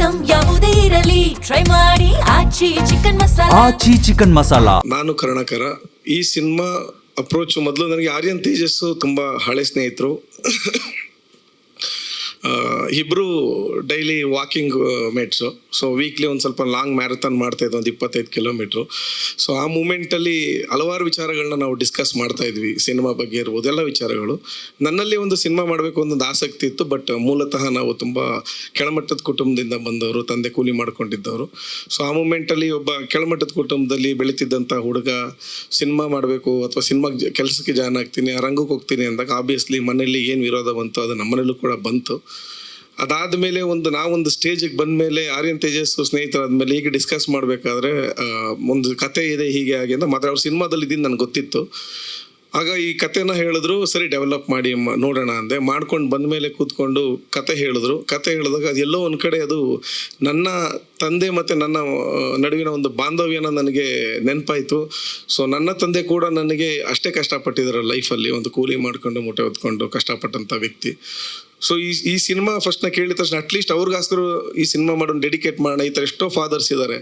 Item ಯಾವುದೇ ಇರಲಿ try ಮಾಡಿ ಆಚಿ ಚಿಕನ್ ಮಸಾಲಾ. ನಾನು ಕರ್ಣಕರ. ಈ ಸಿನಿಮಾ ಅಪ್ರೋಚ್ ಮೊದಲು ನನಗೆ ಆರ್ಯನ್ ತೇಜಸ್ ತುಂಬ ಹಳೆ ಸ್ನೇಹಿತರು. ಇಬ್ಬರು daily walking mates. So weekly ಒಂದು ಸ್ವಲ್ಪ ಲಾಂಗ್ ಮ್ಯಾರಥಾನ್ ಮಾಡ್ತಾಯಿದ್ವಿ, ಒಂದು 25 ಕಿಲೋಮೀಟ್ರು. ಸೊ ಆ ಮೂಮೆಂಟಲ್ಲಿ ಹಲವಾರು ವಿಚಾರಗಳನ್ನ ನಾವು ಡಿಸ್ಕಸ್ ಮಾಡ್ತಾಯಿದ್ವಿ. ಸಿನಿಮಾ ಬಗ್ಗೆ ಇರ್ಬೋದು, ಎಲ್ಲ ವಿಚಾರಗಳು. ನನ್ನಲ್ಲಿ ಒಂದು ಸಿನಿಮಾ ಮಾಡಬೇಕು ಒಂದೊಂದು ಆಸಕ್ತಿ ಇತ್ತು. ಬಟ್ ಮೂಲತಃ ನಾವು ತುಂಬ ಕೆಳಮಟ್ಟದ ಕುಟುಂಬದಿಂದ ಬಂದವರು, ತಂದೆ ಕೂಲಿ ಮಾಡ್ಕೊಂಡಿದ್ದವರು. ಸೊ ಆ ಮೂಮೆಂಟಲ್ಲಿ ಒಬ್ಬ ಕೆಳಮಟ್ಟದ ಕುಟುಂಬದಲ್ಲಿ ಬೆಳೀತಿದ್ದಂಥ ಹುಡುಗ ಸಿನಿಮಾ ಮಾಡಬೇಕು ಅಥವಾ ಸಿನಿಮಾ ಕೆಲಸಕ್ಕೆ ಜಾಯ್ನ್ ಆಗ್ತೀನಿ, ಆ ರಂಗಕ್ಕೆ ಹೋಗ್ತೀನಿ ಅಂದಾಗ ಆಬ್ವಿಯಸ್ಲಿ ಮನೇಲಿ ಏನು ವಿರೋಧ ಬಂತು ಅದು ನಮ್ಮನೇಲೂ ಕೂಡ ಬಂತು. ಅದಾದಮೇಲೆ ನಾವೊಂದು ಸ್ಟೇಜಿಗೆ ಬಂದ ಮೇಲೆ ಆರ್ಯನ್ ತೇಜಸ್ ಸ್ನೇಹಿತರಾದ್ಮೇಲೆ ಹೀಗೆ ಡಿಸ್ಕಸ್ ಮಾಡಬೇಕಾದ್ರೆ ಒಂದು ಕತೆ ಇದೆ ಹೀಗೆ ಆಗಿ ಅಂತ ಮಾತ್ರ ಅವ್ರು ಸಿನಿಮಾದಲ್ಲಿ ಇದ್ದೀನಿ ನನಗೆ ಗೊತ್ತಿತ್ತು. ಆಗ ಈ ಕತೆನ ಹೇಳಿದ್ರು, ಸರಿ ಡೆವಲಪ್ ಮಾಡಿ ನೋಡೋಣ ಅಂದೆ. ಮಾಡ್ಕೊಂಡು ಬಂದಮೇಲೆ ಕೂತ್ಕೊಂಡು ಕತೆ ಹೇಳಿದಾಗ ಅದು ಎಲ್ಲೋ ಒಂದು ಕಡೆ ಅದು ನನ್ನ ತಂದೆ ಮತ್ತು ನನ್ನ ನಡುವಿನ ಒಂದು ಬಾಂಧವ್ಯನ ನನಗೆ ನೆನಪಾಯಿತು. ಸೊ ನನ್ನ ತಂದೆ ಕೂಡ ನನಗೆ ಅಷ್ಟೇ ಕಷ್ಟಪಟ್ಟಿದ್ದಾರೆ ಲೈಫಲ್ಲಿ, ಒಂದು ಕೂಲಿ ಮಾಡ್ಕೊಂಡು ಮೂಟೆ ಹೊತ್ಕೊಂಡು ಕಷ್ಟಪಟ್ಟಂಥ ವ್ಯಕ್ತಿ. ಸೊ ಈ ಸಿನಿಮಾ ಫಸ್ಟ್ನ ಕೇಳಿದ ತಕ್ಷಣ ಅಟ್ಲೀಸ್ಟ್ ಅವ್ರಿಗೋಸ್ಕರ ಈ ಸಿನಿಮಾ ಮಾಡೋಣ, ಡೆಡಿಕೇಟ್ ಮಾಡೋಣ. ಈ ಥರ ಎಷ್ಟೋ ಫಾದರ್ಸ್ ಇದ್ದಾರೆ.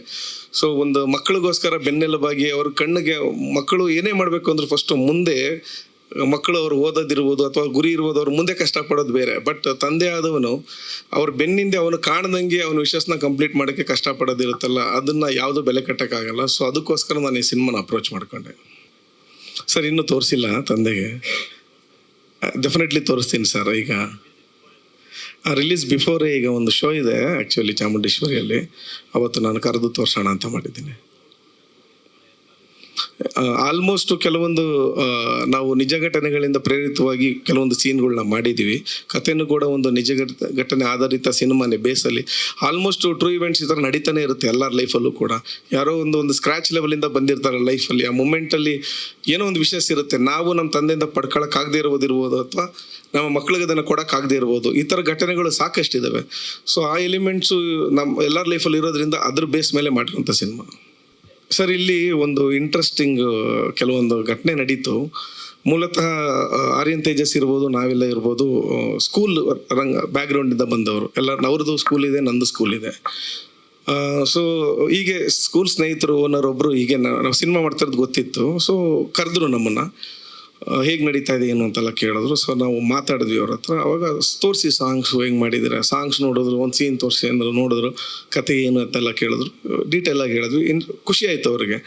ಸೊ ಒಂದು ಮಕ್ಕಳಿಗೋಸ್ಕರ ಬೆನ್ನೆಲುಬಾಗಿ ಅವ್ರ ಕಣ್ಣಿಗೆ ಮಕ್ಕಳು ಏನೇ ಮಾಡಬೇಕು ಅಂದ್ರೆ ಫಸ್ಟು ಮುಂದೆ ಮಕ್ಕಳು ಅವ್ರು ಓದೋದಿರ್ಬೋದು ಅಥವಾ ಗುರಿ ಇರ್ಬೋದು, ಅವ್ರು ಮುಂದೆ ಕಷ್ಟಪಡೋದು ಬೇರೆ. ಬಟ್ ತಂದೆ ಆದವನು ಅವ್ರ ಬೆನ್ನಿಂದೆ ಅವನು ಕಾಣ್ದಂಗೆ ಅವನ ವಿಷಸ್ನ ಕಂಪ್ಲೀಟ್ ಮಾಡೋಕ್ಕೆ ಕಷ್ಟಪಡೋದಿರುತ್ತಲ್ಲ, ಅದನ್ನು ಯಾವುದೂ ಬೆಲೆ ಕಟ್ಟೋಕ್ಕಾಗಲ್ಲ. ಸೊ ಅದಕ್ಕೋಸ್ಕರ ನಾನು ಈ ಸಿನಿಮಾನ ಅಪ್ರೋಚ್ ಮಾಡ್ಕೊಂಡೆ. ಸರ್ ಇನ್ನೂ ತೋರಿಸಿಲ್ಲ ತಂದೆಗೆ, ಡೆಫಿನೆಟ್ಲಿ ತೋರಿಸ್ತೀನಿ ಸರ್. ಈಗ ರಿಲೀಸ್ ಬಿಫೋರೇ ಈಗ ಒಂದು ಶೋ ಇದೆ ಆ್ಯಕ್ಚುಲಿ ಚಾಮುಂಡೇಶ್ವರಿಯಲ್ಲಿ, ಅವತ್ತು ನಾನು ಕರೆದು ತೋರಿಸೋಣ ಅಂತ ಮಾಡಿದ್ದೀನಿ. ಆಲ್ಮೋಸ್ಟ್ ಕೆಲವೊಂದು ನಾವು ನಿಜ ಘಟನೆಗಳಿಂದ ಪ್ರೇರಿತವಾಗಿ ಕೆಲವೊಂದು ಸೀನ್ಗಳನ್ನ ಮಾಡಿದ್ದೀವಿ. ಕಥೆನೂ ಕೂಡ ಒಂದು ನಿಜ ಘಟನೆ ಆಧಾರಿತ ಸಿನಿಮಾನೇ ಬೇಸಲ್ಲಿ. ಆಲ್ಮೋಸ್ಟ್ ಟ್ರೂ ಇವೆಂಟ್ಸ್ ಈ ಥರ ನಡೀತಾನೆ ಇರುತ್ತೆ ಎಲ್ಲರ ಲೈಫಲ್ಲೂ ಕೂಡ. ಯಾರೋ ಒಂದು ಸ್ಕ್ರ್ಯಾಚ್ ಲೆವೆಲಿಂದ ಬಂದಿರ್ತಾರೆ ಲೈಫಲ್ಲಿ. ಆ ಮೂಮೆಂಟಲ್ಲಿ ಏನೋ ಒಂದು ವಿಷಯ ಇರುತ್ತೆ, ನಾವು ನಮ್ಮ ತಂದೆಯಿಂದ ಪಡ್ಕೊಳ್ಳೋಕ್ಕಾಗದೇ ಇರ್ಬೋದು ಅಥವಾ ನಮ್ಮ ಮಕ್ಳಿಗೆ ಅದನ್ನು ಕೊಡೋಕ್ಕಾಗದೇ ಇರ್ಬೋದು. ಈ ಥರ ಘಟನೆಗಳು ಸಾಕಷ್ಟಿದ್ದಾವೆ. ಸೊ ಆ ಎಲಿಮೆಂಟ್ಸು ನಮ್ಮ ಎಲ್ಲರ ಲೈಫಲ್ಲಿ ಇರೋದ್ರಿಂದ ಅದ್ರ ಬೇಸ್ ಮೇಲೆ ಮಾಡಿರೋಂಥ ಸಿನಿಮಾ. ಸರ್ ಇಲ್ಲಿ ಒಂದು ಇಂಟ್ರೆಸ್ಟಿಂಗ್ ಕೆಲವೊಂದು ಘಟನೆ ನಡೀತು. ಮೂಲತಃ ಆರ್ಯನ್ ತೇಜಸ್ ಇರ್ಬೋದು, ನಾವೆಲ್ಲ ಇರ್ಬೋದು, ಸ್ಕೂಲ್ ಬ್ಯಾಕ್ಗ್ರೌಂಡಿಂದ ಬಂದವರು. ಅವ್ರದ್ದು ಸ್ಕೂಲ್ ಇದೆ, ನಂದು ಸ್ಕೂಲ್ ಇದೆ. ಸೊ ಹೀಗೆ ಸ್ಕೂಲ್ ಸ್ನೇಹಿತರು ಓನರ್ ಒಬ್ಬರು ಹೀಗೆ ನಾವು ಸಿನಿಮಾ ಮಾಡ್ತಿರೋದು ಗೊತ್ತಿತ್ತು. ಸೊ ಕರೆದ್ರು ನಮ್ಮನ್ನು, ಹೇಗೆ ನಡೀತಾ ಇದೆ ಏನು ಅಂತೆಲ್ಲ ಕೇಳಿದ್ರು. ಸೊ ನಾವು ಮಾತಾಡಿದ್ವಿ ಅವ್ರ ಹತ್ರ. ಅವಾಗ ತೋರಿಸಿ ಸಾಂಗ್ಸ್ ಹೆಂಗೆ ಮಾಡಿದ್ದೀರಾ, ಸಾಂಗ್ಸ್ ನೋಡಿದ್ರು, ಒಂದು ಸೀನ್ ತೋರಿಸಿ ಅಂದರು, ನೋಡಿದ್ರು, ಕತೆ ಏನು ಅಂತೆಲ್ಲ ಕೇಳಿದ್ರು, ಡೀಟೇಲಾಗಿ ಹೇಳಿದ್ವಿ. ಖುಷಿ ಆಯಿತು ಅವ್ರಿಗೆ.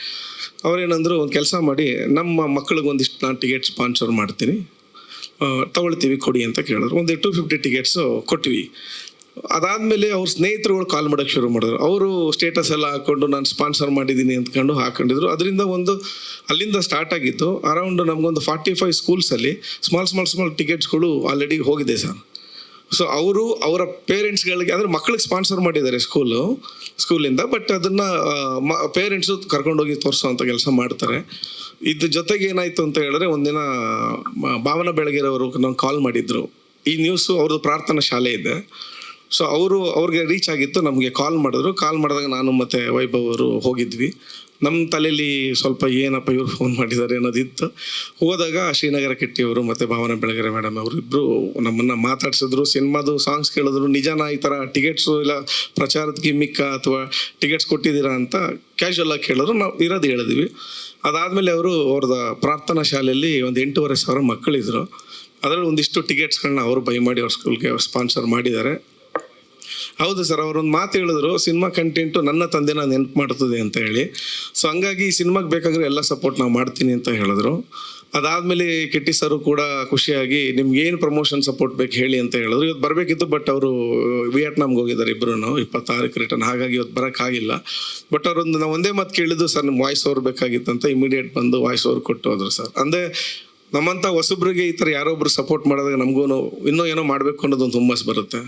ಅವ್ರೇನಂದ್ರು, ಒಂದು ಕೆಲಸ ಮಾಡಿ, ನಮ್ಮ ಮಕ್ಳಿಗೆ ಒಂದಿಷ್ಟು ನಾನು ಟಿಕೆಟ್ ಸ್ಪಾನ್ಸರ್ ಮಾಡ್ತೀನಿ, ತಗೊಳ್ತೀವಿ ಕೊಡಿ ಅಂತ ಕೇಳಿದ್ರು. ಒಂದು 250 ಟಿಕೆಟ್ಸು ಕೊಟ್ವಿ. ಅದಾದಮೇಲೆ ಅವ್ರ ಸ್ನೇಹಿತರುಗಳು ಕಾಲ್ ಮಾಡೋಕ್ಕೆ ಶುರು ಮಾಡಿದ್ರು. ಅವರು ಸ್ಟೇಟಸ್ ಎಲ್ಲ ಹಾಕ್ಕೊಂಡು ನಾನು ಸ್ಪಾನ್ಸರ್ ಮಾಡಿದ್ದೀನಿ ಅಂದ್ಕೊಂಡು ಹಾಕೊಂಡಿದ್ರು. ಅದರಿಂದ ಅಲ್ಲಿಂದ ಸ್ಟಾರ್ಟ್ ಆಗಿತ್ತು. ಅರೌಂಡ್ ನಮಗೊಂದು 45 ಸ್ಕೂಲ್ಸಲ್ಲಿ ಸ್ಮಾಲ್ ಟಿಕೆಟ್ಸ್ಗಳು ಆಲ್ರೆಡಿ ಹೋಗಿದೆ ಸರ್. ಸೊ ಅವರ ಪೇರೆಂಟ್ಸ್ಗಳಿಗೆ ಅಂದರೆ ಮಕ್ಕಳಿಗೆ ಸ್ಪಾನ್ಸರ್ ಮಾಡಿದ್ದಾರೆ ಸ್ಕೂಲಿಂದ. ಬಟ್ ಅದನ್ನು ಪೇರೆಂಟ್ಸು ಕರ್ಕೊಂಡೋಗಿ ತೋರಿಸೋವಂಥ ಕೆಲಸ ಮಾಡ್ತಾರೆ. ಇದ್ರ ಜೊತೆಗೆ ಏನಾಯಿತು ಅಂತ ಹೇಳಿದ್ರೆ, ಒಂದಿನ ಭಾವನಾ ಬೆಳಗೆರೆಯವರು ನಂಗೆ ಕಾಲ್ ಮಾಡಿದ್ರು. ಈ ನ್ಯೂಸು ಅವ್ರದ್ದು ಪ್ರಾರ್ಥನಾ ಶಾಲೆ ಇದೆ. ಸೊ ಅವ್ರಿಗೆ ರೀಚ್ ಆಗಿತ್ತು, ನಮಗೆ ಕಾಲ್ ಮಾಡಿದ್ರು. ಕಾಲ್ ಮಾಡಿದಾಗ ನಾನು ಮತ್ತು ವೈಭವ್ ಅವರು ಹೋಗಿದ್ವಿ. ನಮ್ಮ ತಲೆಯಲ್ಲಿ ಸ್ವಲ್ಪ ಏನಪ್ಪ ಇವ್ರು ಫೋನ್ ಮಾಡಿದ್ದಾರೆ ಅನ್ನೋದಿತ್ತು. ಹೋದಾಗ ಶ್ರೀನಗರ ಕಿಟ್ಟಿಯವರು ಮತ್ತು ಭಾವನಾ ಬೆಳಗೆರೆ ಮೇಡಮ್ ಅವರಿಬ್ಬರು ನಮ್ಮನ್ನು ಮಾತಾಡ್ಸಿದ್ರು. ಸಿನಿಮಾದು ಸಾಂಗ್ಸ್ ಕೇಳಿದ್ರು. ನಿಜನಾ ಈ ಥರ ಟಿಕೆಟ್ಸು ಇಲ್ಲ ಪ್ರಚಾರದ ಗಿಮಿಕ್ಕ ಅಥವಾ ಟಿಕೆಟ್ಸ್ ಕೊಟ್ಟಿದ್ದೀರಾ ಅಂತ ಕ್ಯಾಶುವಲಾಗಿ ಕೇಳಿದ್ರು. ನಾವು ಇರೋದು ಹೇಳಿದ್ವಿ. ಅದಾದಮೇಲೆ ಅವ್ರದ್ದು ಪ್ರಾರ್ಥನಾ ಶಾಲೆಯಲ್ಲಿ ಒಂದು 8,500 ಮಕ್ಕಳಿದ್ರು. ಅದರಲ್ಲಿ ಒಂದಿಷ್ಟು ಟಿಕೆಟ್ಸ್ಗಳನ್ನ ಅವರು ಬೈ ಮಾಡಿ ಅವ್ರ ಸ್ಕೂಲ್ಗೆ ಸ್ಪಾನ್ಸರ್ ಮಾಡಿದ್ದಾರೆ. ಹೌದು ಸರ್, ಅವರೊಂದು ಮಾತು ಹೇಳಿದ್ರು, ಸಿನಿಮಾ ಕಂಟೆಂಟು ನನ್ನ ತಂದೆನ ನೆನಪು ಮಾಡ್ತದೆ ಅಂತ ಹೇಳಿ. ಸೊ ಹಂಗಾಗಿ ಈ ಸಿನಿಮಾಗೆ ಬೇಕಾದರೆ ಎಲ್ಲ ಸಪೋರ್ಟ್ ನಾವು ಮಾಡ್ತೀನಿ ಅಂತ ಹೇಳಿದ್ರು. ಅದಾದಮೇಲೆ ಕಿಟ್ಟಿ ಸರು ಕೂಡ ಖುಷಿಯಾಗಿ, ನಿಮ್ಗೆ ಏನು ಪ್ರಮೋಷನ್ ಸಪೋರ್ಟ್ ಬೇಕು ಹೇಳಿ ಅಂತ ಹೇಳಿದ್ರು. ಇವತ್ತು ಬರಬೇಕಿತ್ತು, ಬಟ್ ಅವರು ವಿಯೆಟ್ನಾಮ್ಗೆ ಹೋಗಿದ್ದಾರೆ ಇಬ್ಬರು, 26ಕ್ಕೆ ರಿಟರ್ನ್. ಹಾಗಾಗಿ ಇವತ್ತು ಬರೋಕ್ಕಾಗಿಲ್ಲ. ಬಟ್ ನಾವು ಒಂದೇ ಮಾತು ಕೇಳಿದ್ದು, ಸರ್ ನಿಮ್ಮ ವಾಯ್ಸ್ ಓವರ್ ಬೇಕಾಗಿತ್ತಂತ. ಇಮಿಡಿಯೇಟ್ ಬಂದು ವಾಯ್ಸ್ ಓವರ್ ಕೊಟ್ಟು ಹೋದ್ರು ಸರ್. ಅಂದರೆ ನಮ್ಮಂಥ ಹೊಸಬ್ರಿಗೆ ಈ ಥರ ಯಾರೊಬ್ರು ಸಪೋರ್ಟ್ ಮಾಡಿದಾಗ ನಮಗೂ ಇನ್ನೂ ಏನೋ ಮಾಡಬೇಕು ಅನ್ನೋದೊಂದು ಹುಮ್ಮಸ್ ಬರುತ್ತೆ.